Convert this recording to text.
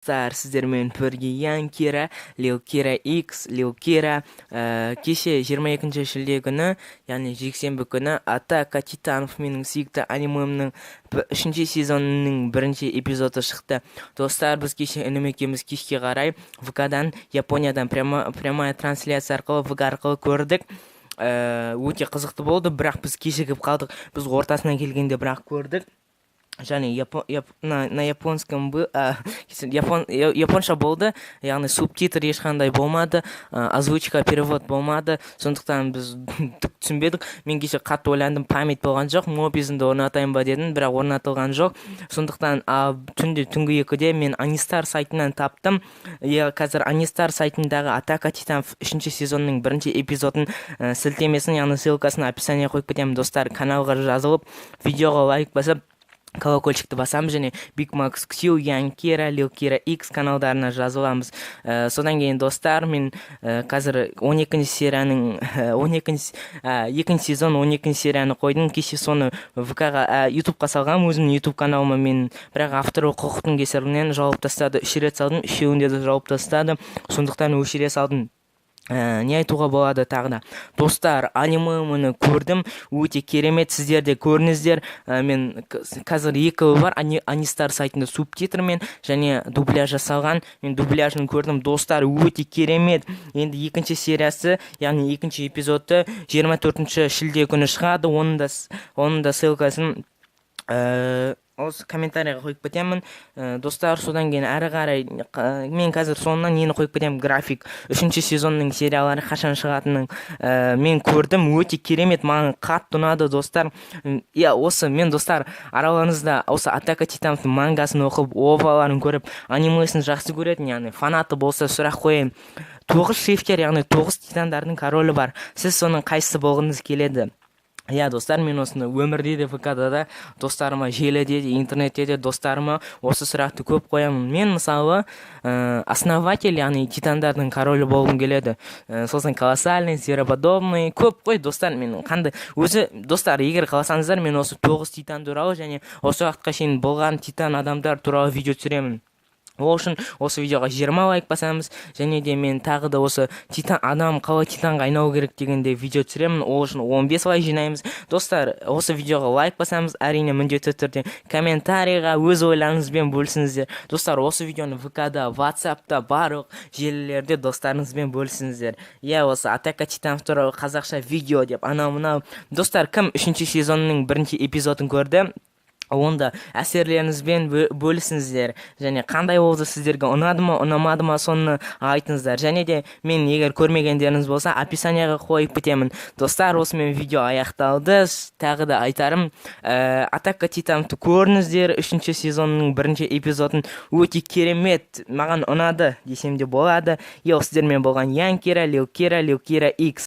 Сіздермен бірге Ян Кира, Лил Кира X, Лил Кира кеше 22 шілде күні, яғни жексенбі күні Атака Титанов менің сүйікті анимемнің 3 сезонының 1 эпизоды шықты. Достар, біз кеше інім екеуміз кешке қарай ВК-дан, Япониядан прямая трансляция арқылы ВК арқылы көрдік. Өте қызықты болды, бірақ біз кешігіп қалдық. Біз ортасына келгенде бірақ көрдік. Және на японском японша болды, яғни субтитр ешқандай болмады, озвучка перевод болмады, сондықтан біз түк түсінбедік. Мен кеше қатты ойландым, память болған жоқ, мобизмді орнатайын ба дедім, бірақ орнатылған жоқ. Сондықтан түнгі 2-де мен Анистар сайтынан таптым. Қазір Анистар сайтындағы Атака Титанов 3 сезонның 1 эпизодын сілтемесін, яғни ссылкасын описание қойып кетемін. Достар, каналға жазылып, видеоға лайк басып, колокольчикті басамыз, және Big Max Q, Ян Кира, Лил Кира X каналдарына жазыламыз. Содан кейін достар, мен қазір 12 серияның 2 сезон 12 серияны қойдым. Кеше соны ВК-ға, YouTube-ға салғам, өзімнің YouTube каналыма. Мен бірақ авторлық құқықтың кесірінен жауып тастады. 3 рет салдым, 3-еуінде де жауып тастады. Сондықтан өшіре салдым. Не айтуға болады тағы да. Достар, анимемені көрдім, өте керемет, сіздер де көріңіздер. Мен қазір 2 бар, Анистар сайтында субтитрмен және дубляж жасалған. Мен дубляжын көрдім, достар, өте керемет. Енді 2 сериясы, яғни 2 эпизоды 24 шілде күні шығады. Оның да ссылкасын осы комментарийға қойып кетемін. Достар, содан кейін әрі қарай мен қазір соңынан нені қойып кетемін, график. 3 сезонның сериялары қашан шығатынын мен көрдім, өте керемет, маған қатты ұнады, достар. Осы мен, достар, араларыңызда осы Атака Титановтың мангасын оқып, оваларын көріп, анимесін жақсы көретін, яғни фанаты болса сұрақ қойын. 9 шефтер, яғни 9 титандардың королі бар. Сіз соның қайсысы болғыңыз келеді? Достар, мен осыны өмірде де, ВК-да да, достарыма, желіде де, интернетте де достарыма осы сұрақты көп қоямын. Мен мысалы основатель, яғни титандардың королі болғым келеді. Сосын колоссальный, звероподобный, көп қой, достар. Мен қандай өзі, достар, егер қаласаңыздар, мен осы 9 титан туралы және осы уақытқа шейін болған титан адамдар туралы видео түсіремін. Ол үшін осы видеоға 20 лайк басамыз, және де мен тағы да осы адам қалай титанға айналу керек дегенде видео түсіремін. Ол үшін 15 лайк жинаймыз. Достар, осы видеоға лайк басамыз, әрине міндетті түрде комментарийға өз ойларыңызбен бөлісіңіздер. Достар, осы видеоны ВК-да, WhatsApp-та, барлық желілерде достарыңызбен бөлісіңіздер. Осы Атака Титанов туралы қазақша видео деп анау-мынау. Достар, кім 3 сезонның 1 эпизодын көрді? Онда әсерлеріңізбен бөлісіңіздер, және қандай болды, сіздерге ұнады ма, ұнамады ма, соны айтыңыздар. Және де мен егер көрмегендеріңіз болса, описанияға қойып кетемін. Достар, осымен видео аяқталды. Тағы да айтарым, Атака Титановты көріңіздер, 3 сезонның 1 эпизодын өте керемет, маған ұнады десем де болады. Сіздермен болған Ян Кира, Лил Кира X.